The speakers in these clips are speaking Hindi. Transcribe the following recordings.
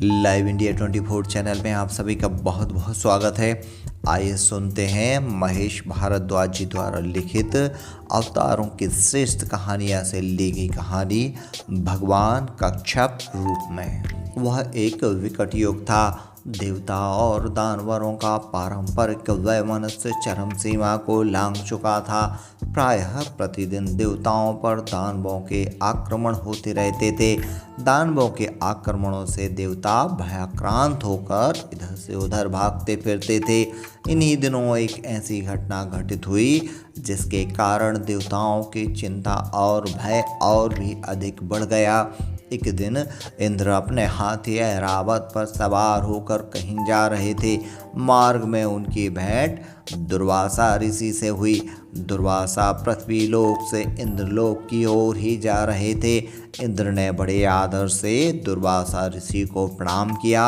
लाइव इंडिया 24 चैनल में आप सभी का बहुत बहुत स्वागत है। आइए सुनते हैं महेश भारद्वाज जी द्वारा लिखित अवतारों की श्रेष्ठ कहानियाँ से ली गई कहानी भगवान कच्छप रूप में। वह एक विकट युग था। देवता और दानवरों का पारंपरिक वैमनस्य चरम सीमा को लांघ चुका था। प्रायः प्रतिदिन देवताओं पर दानवों के आक्रमण होते रहते थे। दानवों के आक्रमणों से देवता भयाक्रांत होकर इधर से उधर भागते फिरते थे। इन्हीं दिनों एक ऐसी घटना घटित हुई जिसके कारण देवताओं की चिंता और भय और भी अधिक बढ़ गया। एक दिन इंद्र अपने हाथी ऐरावत पर सवार होकर कहीं जा रहे थे। मार्ग में उनकी भेंट दुर्वासा ऋषि से हुई। दुर्वासा पृथ्वी लोक से इंद्रलोक की ओर ही जा रहे थे। इंद्र ने बड़े आदर से दुर्वासा ऋषि को प्रणाम किया।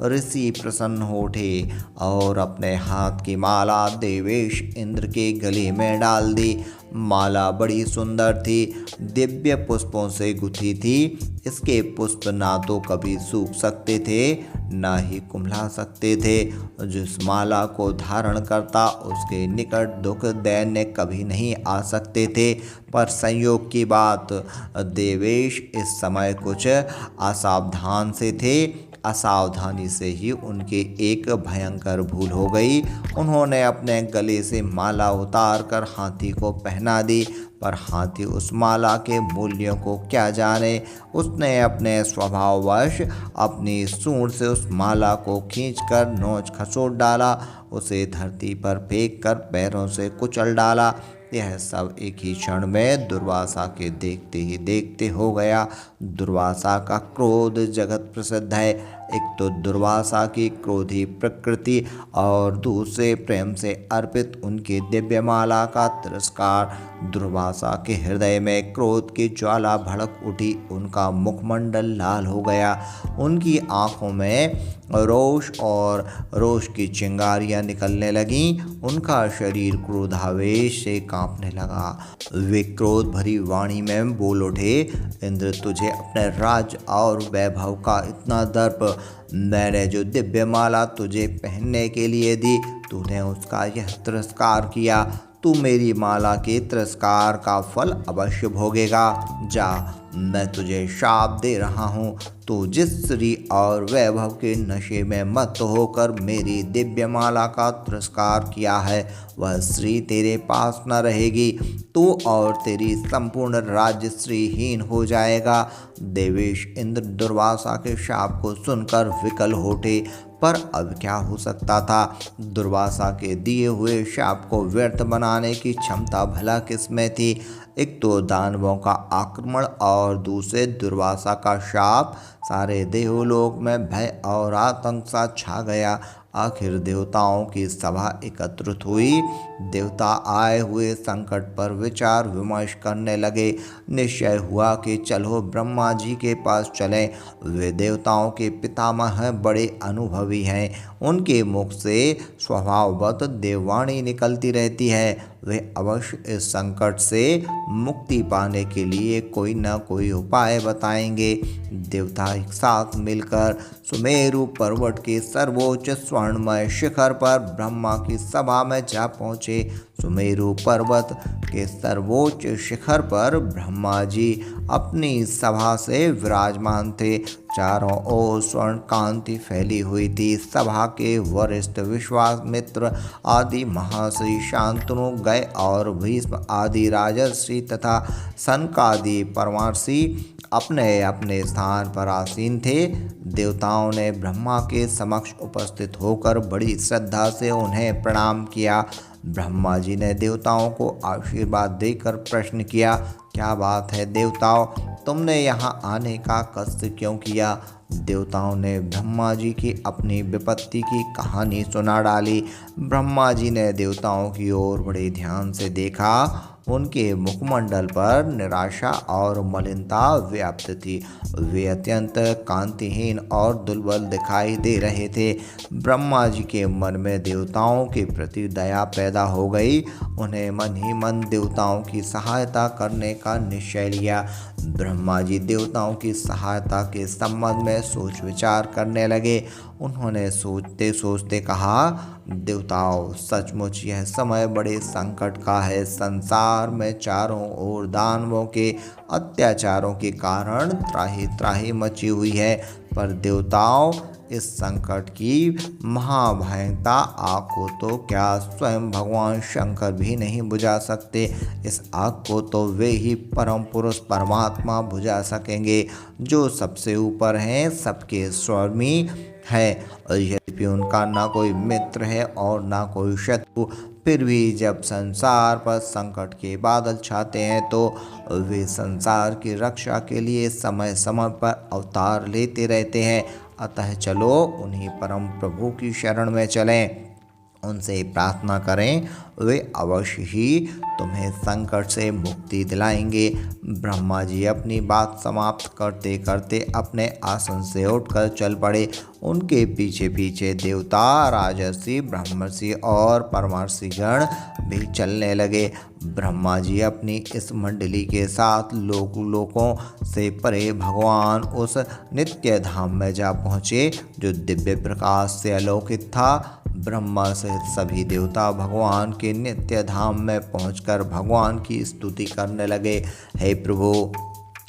ऋषि प्रसन्न हो उठे और अपने हाथ की माला देवेश इंद्र के गले में डाल दी। माला बड़ी सुंदर थी, दिव्य पुष्पों से गुथी थी। इसके पुष्प ना तो कभी सूख सकते थे ना ही कुम्हला सकते थे। जिस माला को धारण करता उसके निकट दुख दैन्य कभी नहीं आ सकते थे। पर संयोग की बात, देवेश इस समय कुछ असावधान से थे। असावधानी से ही उनके एक भयंकर भूल हो गई। उन्होंने अपने गले से माला उतार कर हाथी को पहना दी, पर हाथी उस माला के मूल्यों को क्या जाने। उसने अपने स्वभाववश अपनी सूंड से उस माला को खींचकर नोच खसोट डाला, उसे धरती पर फेंक कर पैरों से कुचल डाला। यह सब एक ही क्षण में दुर्वासा के देखते ही देखते हो गया। दुर्वासा का क्रोध जगत प्रसिद्ध है। एक तो दुर्वासा की क्रोधी प्रकृति और दूसरे प्रेम से अर्पित उनकी दिव्यमाला का तिरस्कार। दुर्वासा के हृदय में क्रोध की ज्वाला भड़क उठी। उनका मुखमंडल लाल हो गया। उनकी आंखों में रोष और रोष की चिंगारियां निकलने लगीं। उनका शरीर क्रोधावेश से कांपने लगा। वे क्रोध भरी वाणी में बोल उठे, इंद्र, तुझे अपने राज्य और वैभव का इतना दर्प। मैंने जो दिव्य माला तुझे पहनने के लिए दी, तूने उसका यह तिरस्कार किया। तू मेरी माला के तिरस्कार का फल अवश्य भोगेगा। जा, मैं तुझे शाप दे रहा हूँ। तू जिस श्री और वैभव के नशे में मत होकर मेरी दिव्य माला का तिरस्कार किया है, वह श्री तेरे पास न रहेगी। तू और तेरी संपूर्ण राज्य श्रीहीन हो जाएगा। देवेश इंद्र दुर्वासा के शाप को सुनकर विकल हो उठे, पर अब क्या हो सकता था। दुर्वासा के दिए हुए शाप को व्यर्थ बनाने की क्षमता भला किसमें थी। एक तो दानवों का आक्रमण और दूसरे दुर्वासा का शाप। सारे देवलोक में भय और आतंक सा छा गया। आखिर देवताओं की सभा एकत्रित हुई। देवता आए हुए संकट पर विचार विमर्श करने लगे। निश्चय हुआ कि चलो ब्रह्मा जी के पास चलें। वे देवताओं के पितामह हैं, बड़े अनुभवी हैं। उनके मुख से स्वभाववत देववाणी निकलती रहती है। वे अवश्य इस संकट से मुक्ति पाने के लिए कोई न कोई उपाय बताएंगे। देवता एक साथ मिलकर सुमेरु पर्वत के सर्वोच्च स्वर्णमय शिखर पर ब्रह्मा की सभा में जा पहुँचे। सुमेरु पर्वत के सर्वोच्च शिखर पर ब्रह्मा जी अपनी सभा से विराजमान थे। चारों ओर स्वर्ण कांति फैली हुई थी। सभा के वरिष्ठ विश्वामित्र आदि महर्षि, शांतनु गए और भीष्म आदि राजर्षि तथा सनकादि परमर्षि अपने अपने स्थान पर आसीन थे। देवताओं ने ब्रह्मा के समक्ष उपस्थित होकर बड़ी श्रद्धा से उन्हें प्रणाम किया। ब्रह्मा जी ने देवताओं को आशीर्वाद देकर प्रश्न किया, क्या बात है देवताओं, तुमने यहाँ आने का कष्ट क्यों किया। देवताओं ने ब्रह्मा जी की अपनी विपत्ति की कहानी सुना डाली। ब्रह्मा जी ने देवताओं की ओर बड़े ध्यान से देखा। उनके मुखमंडल पर निराशा और मलिनता व्याप्त थी। वे अत्यंत कांतिहीन और दुर्बल दिखाई दे रहे थे। ब्रह्मा जी के मन में देवताओं के प्रति दया पैदा हो गई। उन्हें मन ही मन देवताओं की सहायता करने का निश्चय लिया। ब्रह्मा जी देवताओं की सहायता के संबंध में सोच विचार करने लगे। उन्होंने सोचते सोचते कहा, देवताओं, सचमुच यह समय बड़े संकट का है। संसार में चारों ओर दानवों के अत्याचारों के कारण त्राही त्राही मची हुई है। पर देवताओं, इस संकट की महाभयंकरता आग को तो क्या स्वयं भगवान शंकर भी नहीं बुझा सकते। इस आग को तो वे ही परम पुरुष परमात्मा बुझा सकेंगे, जो सबसे ऊपर हैं, सबके स्वामी है। और यद्यपि उनका ना कोई मित्र है और ना कोई शत्रु, फिर भी जब संसार पर संकट के बादल छाते हैं तो वे संसार की रक्षा के लिए समय समय पर अवतार लेते रहते हैं। अतः चलो उन्हीं परम प्रभु की शरण में चलें, उनसे प्रार्थना करें, वे अवश्य ही तुम्हें संकट से मुक्ति दिलाएंगे। ब्रह्मा जी अपनी बात समाप्त करते करते अपने आसन से उठकर चल पड़े। उनके पीछे पीछे देवता, राजर्षि, ब्रह्मर्षि और परमर्षि गण भी चलने लगे। ब्रह्मा जी अपनी इस मंडली के साथ लोकों से परे भगवान उस नित्य धाम में जा पहुँचे, जो दिव्य प्रकाश से अलौकिक था। ब्रह्मा सहित सभी देवता भगवान के नित्य धाम में पहुंचकर भगवान की स्तुति करने लगे। हे प्रभु,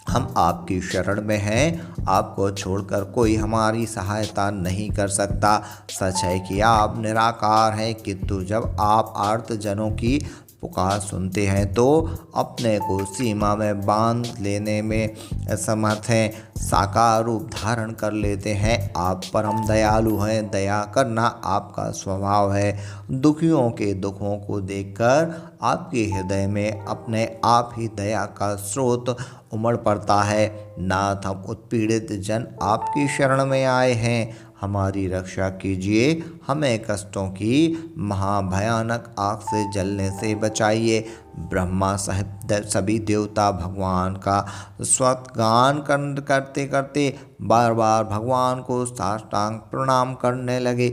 हम आपकी शरण में हैं, आपको छोड़कर कोई हमारी सहायता नहीं कर सकता। सच है कि आप निराकार हैं, किंतु जब आप आर्त जनों की पुकार सुनते हैं तो अपने को सीमा में बांध लेने में समर्थ हैं, साकार रूप धारण कर लेते हैं। आप परम दयालु हैं, दया करना आपका स्वभाव है। दुखियों के दुखों को देखकर आपके हृदय में अपने आप ही दया का स्रोत उमड़ पड़ता है। नाथ, हम उत्पीड़ित जन आपकी शरण में आए हैं, हमारी रक्षा कीजिए, हमें कष्टों की महाभयानक आग से जलने से बचाइए। ब्रह्मा सहित सभी देवता भगवान का स्वगान करते करते बार बार भगवान को साष्टांग प्रणाम करने लगे।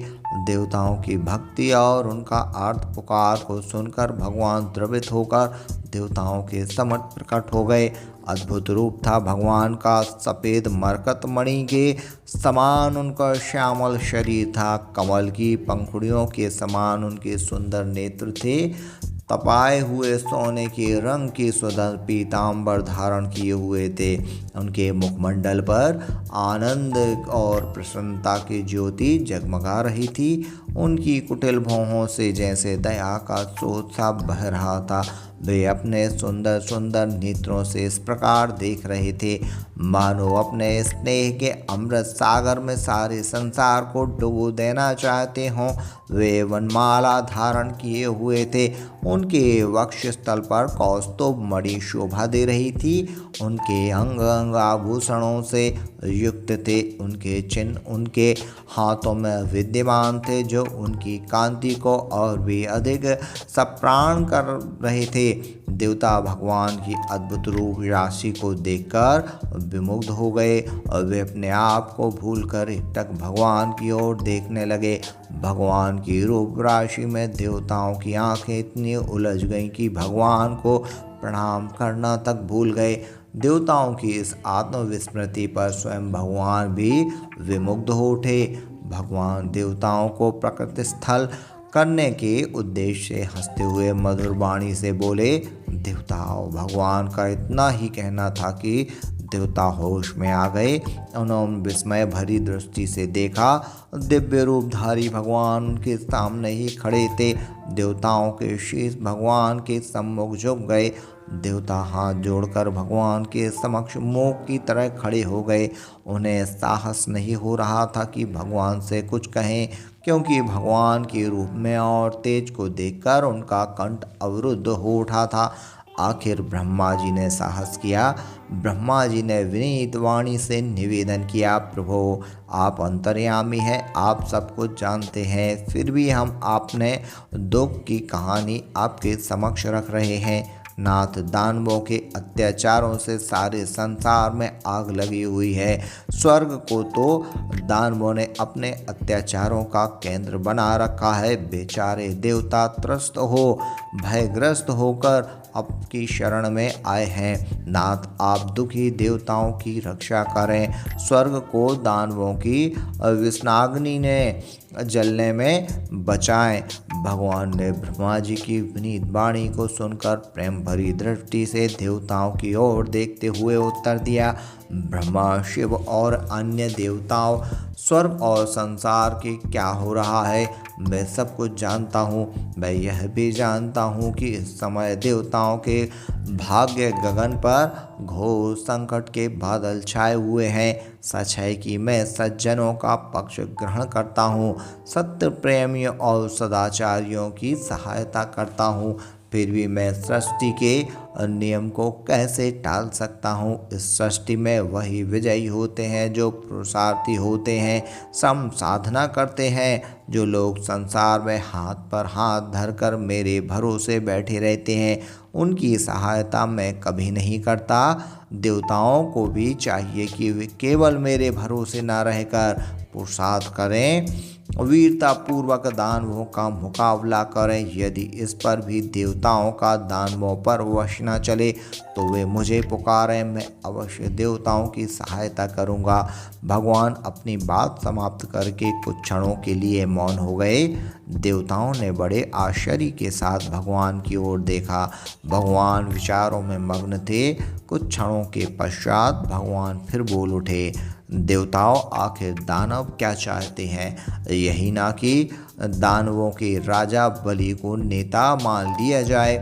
देवताओं की भक्ति और उनका आर्त पुकार को सुनकर भगवान द्रवित होकर देवताओं के समक्ष प्रकट हो गए। अद्भुत रूप था भगवान का, सफ़ेद मरकत मणि के समान उनका श्यामल शरीर था, कमल की पंखुड़ियों के समान उनके सुंदर नेत्र थे, तपाए हुए सोने के रंग की सुंदर पीतांबर धारण किए हुए थे। उनके मुखमंडल पर आनंद और प्रसन्नता की ज्योति जगमगा रही थी। उनकी कुटिल भौहों से जैसे दया का स्रोत सा बह रहा था। वे अपने सुंदर सुंदर नेत्रों से इस प्रकार देख रहे थे, मानो अपने स्नेह के अमृत सागर में सारे संसार को डुबो देना चाहते हों। वे वनमाला धारण किए हुए थे, उनके वक्षस्थल पर कौस्तुभ मणि शोभा दे रही थी। उनके अंग अंग आभूषणों से युक्त थे, उनके चिन्ह उनके हाथों में विद्यमान थे, जो उनकी कांति को और भी अधिक सप्राण कर रहे थे। देवता भगवान की अद्भुत रूप राशि को देखकर विमुग्ध हो गए और वे अपने आप को भूलकर एकटक भगवान की ओर देखने लगे। भगवान की रूप राशि में देवताओं की आंखें इतनी उलझ गईं कि भगवान को प्रणाम करना तक भूल गए। देवताओं की इस आत्मविस्मृति पर स्वयं भगवान भी विमुग्ध हो उठे। भगवान देवताओं को प्रकृति स्थल करने के उद्देश्य से हंसते हुए मधुर वाणी से बोले, देवताओं, भगवान का इतना ही कहना था कि देवता होश में आ गए। उन्होंने विस्मय भरी दृष्टि से देखा, दिव्य रूपधारी भगवान उनके सामने ही खड़े थे। देवताओं के शीश भगवान के सम्मुख झुक गए। देवता हाथ जोड़कर भगवान के समक्ष मूक की तरह खड़े हो गए। उन्हें साहस नहीं हो रहा था कि भगवान से कुछ कहें, क्योंकि भगवान के रूप में और तेज को देखकर उनका कंठ अवरुद्ध हो उठा था। आखिर ब्रह्मा जी ने साहस किया। ब्रह्मा जी ने विनीत वाणी से निवेदन किया, प्रभु, आप अंतर्यामी हैं, आप सब कुछ जानते हैं, फिर भी हम आपने दुख की कहानी आपके समक्ष रख रहे हैं। नाथ, दानवों के अत्याचारों से सारे संसार में आग लगी हुई है। स्वर्ग को तो दानवों ने अपने अत्याचारों का केंद्र बना रखा है। बेचारे देवता त्रस्त हो भयग्रस्त होकर आपकी शरण में आए हैं। नाथ आप दुखी देवताओं की रक्षा करें। स्वर्ग को दानवों की विषनाग्नि ने जलने में बचाएं। भगवान ने ब्रह्मा जी की विनीत वाणी को सुनकर प्रेम भरी दृष्टि से देवताओं की ओर देखते हुए उत्तर दिया। ब्रह्मा, शिव और अन्य देवताओं, स्वर्ग और संसार के क्या हो रहा है मैं सब कुछ जानता हूँ। मैं यह भी जानता हूँ कि इस समय देवताओं के भाग्य गगन पर घोर संकट के बादल छाए हुए हैं। सच है कि मैं सज्जनों का पक्ष ग्रहण करता हूँ, सत्य प्रेमियों और सदाचारियों की सहायता करता हूँ। फिर भी मैं सृष्टि के नियम को कैसे टाल सकता हूँ। इस सृष्टि में वही विजयी होते हैं जो पुरुषार्थी होते हैं, सम साधना करते हैं। जो लोग संसार में हाथ पर हाथ धरकर मेरे भरोसे बैठे रहते हैं, उनकी सहायता मैं कभी नहीं करता। देवताओं को भी चाहिए कि वे केवल मेरे भरोसे न रहकर पुरुषार्थ करें, वीरता पूर्वक दानवों का मुकाबला करें। यदि इस पर भी देवताओं का दानवों पर वश न चले तो वे मुझे पुकारें, मैं अवश्य देवताओं की सहायता करूंगा। भगवान अपनी बात समाप्त करके कुछ क्षणों के लिए मौन हो गए। देवताओं ने बड़े आश्चर्य के साथ भगवान की ओर देखा। भगवान विचारों में मग्न थे। कुछ क्षणों के पश्चात भगवान फिर बोल उठे। देवताओं, आखिर दानव क्या चाहते हैं? यही ना कि दानवों के राजा बलि को नेता मान लिया जाए।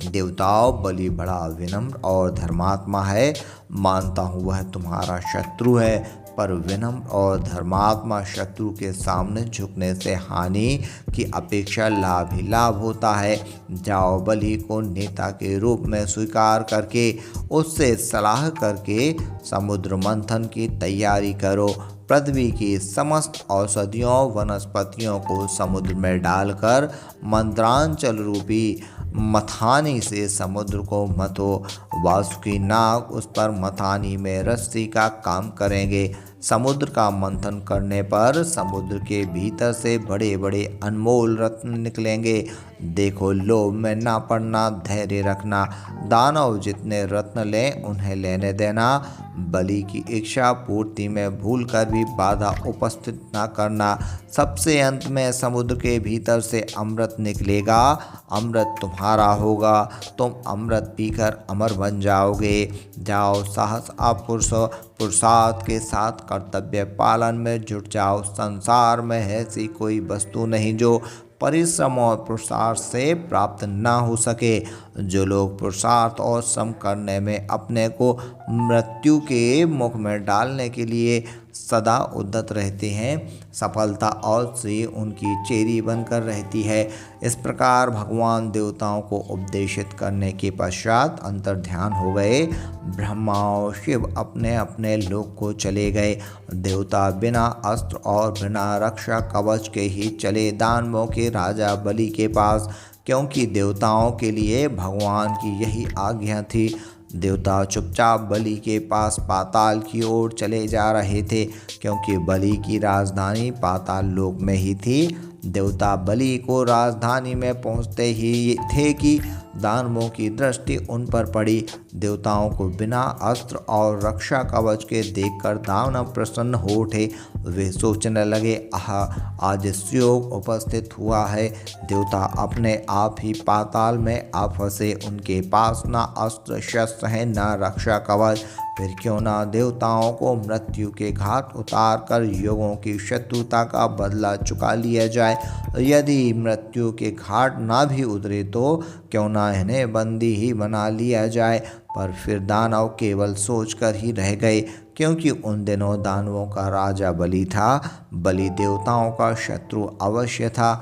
देवताओं, बलि बड़ा विनम्र और धर्मात्मा है। मानता हूँ वह तुम्हारा शत्रु है, पर विनम्र और धर्मात्मा शत्रु के सामने झुकने से हानि की अपेक्षा लाभ ही लाभ होता है। जाओ, बलि को नेता के रूप में स्वीकार करके उससे सलाह करके समुद्र मंथन की तैयारी करो। पृथ्वी की समस्त औषधियों वनस्पतियों को समुद्र में डालकर मंत्रांचल रूपी मथानी से समुद्र को मथो। वासुकी नाग उस पर मथानी में रस्सी का काम करेंगे। समुद्र का मंथन करने पर समुद्र के भीतर से बड़े बड़े अनमोल रत्न निकलेंगे। देखो, लोभ में ना पड़ना, धैर्य रखना। दानव जितने रत्न लें उन्हें लेने देना। बलि की इच्छा पूर्ति में भूल कर भी बाधा उपस्थित न करना। सबसे अंत में समुद्र के भीतर से अमृत निकलेगा। अमृत तुम्हारा होगा, तुम अमृत पीकर अमर बन जाओगे। जाओ, साहस पुरुषार्थ के साथ कर्तव्य पालन में जुट जाओ। संसार में ऐसी कोई वस्तु नहीं जो परिश्रम और पुरुषार्थ से प्राप्त ना हो सके। जो लोग पुरुषार्थ और श्रम करने में अपने को मृत्यु के मुख में डालने के लिए सदा उद्यत रहते हैं, सफलता और श्रेय उनकी चेरी बनकर रहती है। इस प्रकार भगवान देवताओं को उपदेशित करने के पश्चात अंतर्ध्यान हो गए। ब्रह्मा और शिव अपने अपने लोक को चले गए। देवता बिना अस्त्र और बिना रक्षा कवच के ही चले दानवों के राजा बलि के पास, क्योंकि देवताओं के लिए भगवान की यही आज्ञा थी। देवता चुपचाप बलि के पास पाताल की ओर चले जा रहे थे, क्योंकि बलि की राजधानी पाताल लोक में ही थी। देवता बलि को राजधानी में पहुंचते ही थे कि दानवों की दृष्टि उन पर पड़ी। देवताओं को बिना अस्त्र और रक्षा कवच के देखकर दानव प्रसन्न हो उठे। वे सोचने लगे, आह, आज सुयोग उपस्थित हुआ है। देवता अपने आप ही पाताल में आ फंसे। उनके पास ना अस्त्र शस्त्र है, ना रक्षा कवच। फिर क्यों ना देवताओं को मृत्यु के घाट उतार कर युगों की शत्रुता का बदला चुका लिया जाए। यदि मृत्यु के घाट ना भी उतरे तो क्यों ना इन्हें बंदी ही बना लिया जाए। पर फिर दानव केवल सोचकर ही रह गए, क्योंकि उन दिनों दानवों का राजा बलि था। बलि देवताओं का शत्रु अवश्य था,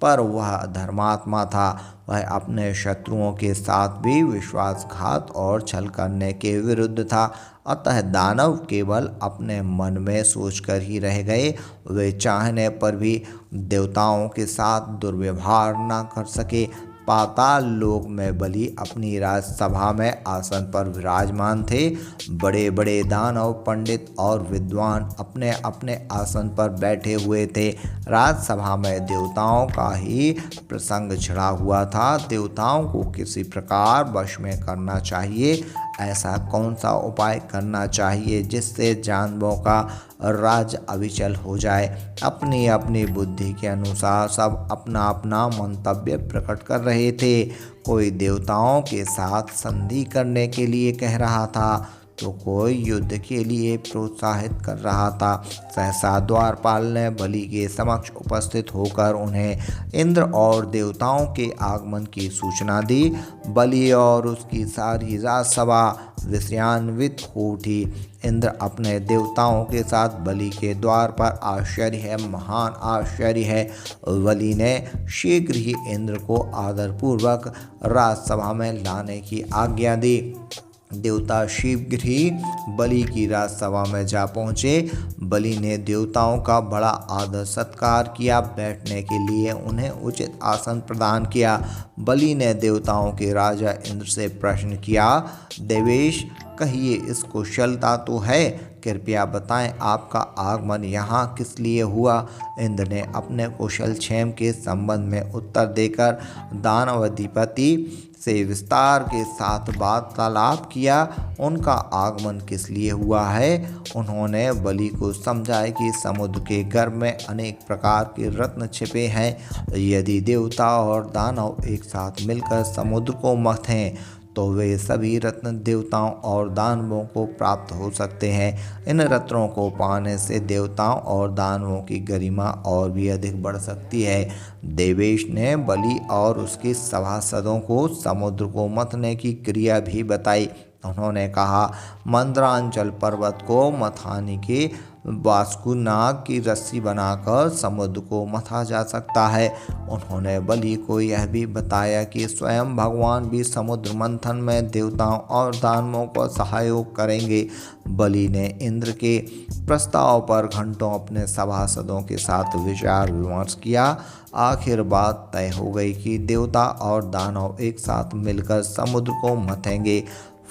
पर वह धर्मात्मा था। वह अपने शत्रुओं के साथ भी विश्वासघात और छल करने के विरुद्ध था। अतः दानव केवल अपने मन में सोचकर ही रह गए। वे चाहने पर भी देवताओं के साथ दुर्व्यवहार न कर सके। पाताल लोक में बलि अपनी राजसभा में आसन पर विराजमान थे। बड़े बड़े दानव, पंडित और विद्वान अपने अपने आसन पर बैठे हुए थे। राजसभा में देवताओं का ही प्रसंग छिड़ा हुआ था। देवताओं को किसी प्रकार वश में करना चाहिए। ऐसा कौन सा उपाय करना चाहिए जिससे जानवरों का राज अविचल हो जाए। अपनी अपनी बुद्धि के अनुसार सब अपना अपना मंतव्य प्रकट कर रहे थे। कोई देवताओं के साथ संधि करने के लिए कह रहा था तो कोई युद्ध के लिए प्रोत्साहित कर रहा था। सहसा द्वारपाल ने बलि के समक्ष उपस्थित होकर उन्हें इंद्र और देवताओं के आगमन की सूचना दी। बलि और उसकी सारी राजसभा विषयान्वित हो उठी। इंद्र अपने देवताओं के साथ बलि के द्वार पर आश्चर्य है, महान आश्चर्य है। बलि ने शीघ्र ही इंद्र को आदरपूर्वक राजसभा में लाने की आज्ञा दी। देवता शीघ्र ही बलि की राजसभा में जा पहुँचे। बलि ने देवताओं का बड़ा आदर सत्कार किया। बैठने के लिए उन्हें उचित आसन प्रदान किया। बलि ने देवताओं के राजा इंद्र से प्रश्न किया, देवेश कहिए, इस कुशलता तो है, कृपया बताएं आपका आगमन यहाँ किस लिए हुआ। इंद्र ने अपने कुशल क्षेम के संबंध में उत्तर देकर दानवाधिपति से विस्तार के साथ वार्तालाप किया। उनका आगमन किस लिए हुआ है। उन्होंने बलि को समझाया कि समुद्र के गर्भ में अनेक प्रकार के रत्न छिपे हैं। यदि देवता और दानव एक साथ मिलकर समुद्र को मथें तो वे सभी रत्न देवताओं और दानवों को प्राप्त हो सकते हैं। इन रत्नों को पाने से देवताओं और दानवों की गरिमा और भी अधिक बढ़ सकती है। देवेश ने बलि और उसके सभासदों को समुद्र को मथने की क्रिया भी बताई। उन्होंने कहा, मंदरांचल पर्वत को मथाने के वासुकीनाग की रस्सी बनाकर समुद्र को मथा जा सकता है। उन्होंने बलि को यह भी बताया कि स्वयं भगवान भी समुद्र मंथन में देवताओं और दानवों को सहयोग करेंगे। बलि ने इंद्र के प्रस्ताव पर घंटों अपने सभासदों के साथ विचार विमर्श किया। आखिर बात तय हो गई कि देवता और दानव एक साथ मिलकर समुद्र को मथेंगे।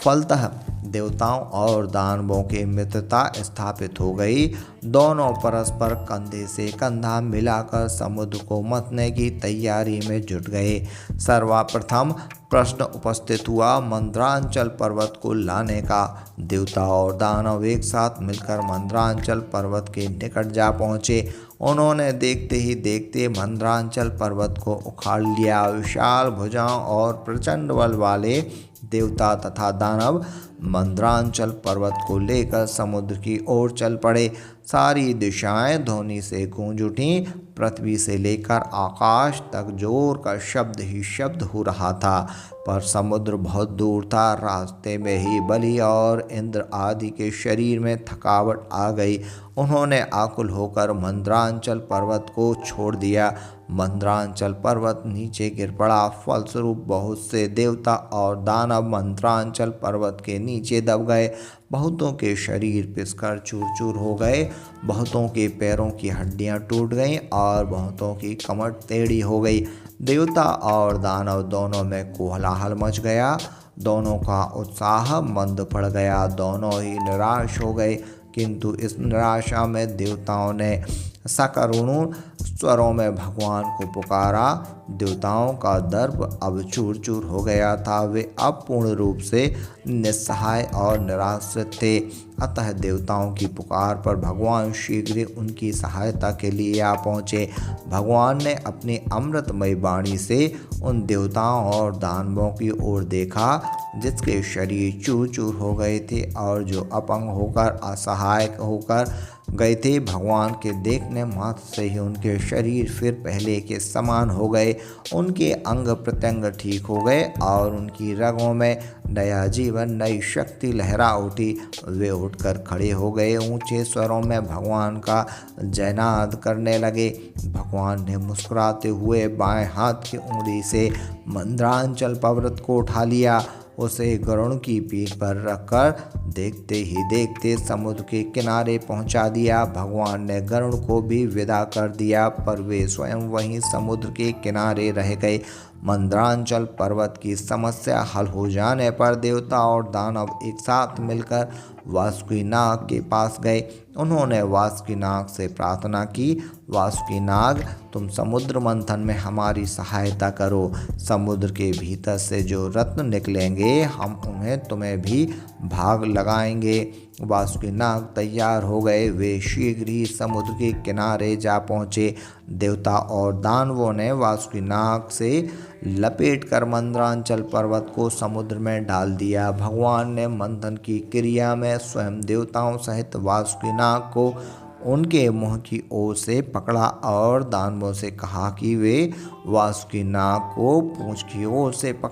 फलतः देवताओं और दानवों की मित्रता स्थापित हो गई। दोनों परस्पर कंधे से कंधा मिलाकर समुद्र को मथने की तैयारी में जुट गए। सर्वप्रथम प्रश्न उपस्थित हुआ मंदरांचल पर्वत को लाने का। देवता और दानव एक साथ मिलकर मंदरांचल पर्वत के निकट जा पहुँचे। उन्होंने देखते ही देखते मंदरांचल पर्वत को उखाड़ लिया। विशाल भुजाओं और प्रचंड बल वाले देवता तथा दानव मंदरांचल पर्वत को लेकर समुद्र की ओर चल पड़े। सारी दिशाएं ध्वनि से गूंज उठीं। पृथ्वी से लेकर आकाश तक जोर का शब्द ही शब्द हो रहा था, पर समुद्र बहुत दूर था। रास्ते में ही बलि और इंद्र आदि के शरीर में थकावट आ गई। उन्होंने आकुल होकर मंदरांचल पर्वत को छोड़ दिया। मंदरांचल पर्वत नीचे गिर पड़ा। फलस्वरूप बहुत से देवता और दानव मंदरांचल पर्वत के नीचे दब गए। बहुतों के शरीर पिसकर चूर चूर हो गए। बहुतों के पैरों की हड्डियां टूट गईं और बहुतों की कमर टेढ़ी हो गई। देवता और दानव दोनों में कोलाहल मच गया। दोनों का उत्साह मंद पड़ गया। दोनों ही निराश हो गए। किंतु इस निराशा में देवताओं ने सकरुण स्वरों में भगवान को पुकारा। देवताओं का दर्प अब चूर चूर हो गया था। वे अब पूर्ण रूप से निस्सहाय और निराश्रित थे। अतः देवताओं की पुकार पर भगवान शीघ्र ही उनकी सहायता के लिए आ पहुँचे। भगवान ने अपनी अमृतमयी वाणी से उन देवताओं और दानवों की ओर देखा जिसके शरीर चूर चूर हो गए थे और जो अपंग होकर असहाय होकर गए थे। भगवान के देखने मात्र से ही उनके शरीर फिर पहले के समान हो गए। उनके अंग प्रत्यंग ठीक हो गए और उनकी रगों में नया जीवन, नई शक्ति लहरा उठी। वे उठकर खड़े हो गए। ऊंचे स्वरों में भगवान का जयनाद करने लगे। भगवान ने मुस्कुराते हुए बाएं हाथ की उंगली से मंदरांचल पर्वत को उठा लिया। उसे गरुड़ की पीठ पर रखकर देखते ही देखते समुद्र के किनारे पहुंचा दिया। भगवान ने गरुड़ को भी विदा कर दिया, पर वे स्वयं वहीं समुद्र के किनारे रह गए। मंदरांचल पर्वत की समस्या हल हो जाने पर देवता और दानव एक साथ मिलकर वासुकीनाग के पास गए। उन्होंने वासुकीनाग से प्रार्थना की, वासुकीनाग, तुम समुद्र मंथन में हमारी सहायता करो। समुद्र के भीतर से जो रत्न निकलेंगे हम उन्हें तुम्हें भी भाग लगाएंगे। वासुकीनाग तैयार हो गए। वे शीघ्र ही समुद्र के किनारे जा पहुँचे। देवता और दानवों ने वासुकीनाग से लपेट कर मंदरांचल पर्वत को समुद्र में डाल दिया। भगवान ने मंथन की क्रिया में स्वयं देवताओं सहित वासुकीनाग को उनके मुंह की ओर से पकड़ा और दानवों से कहा कि वे वासुकीनाग को पूंछ की ओर से पकड़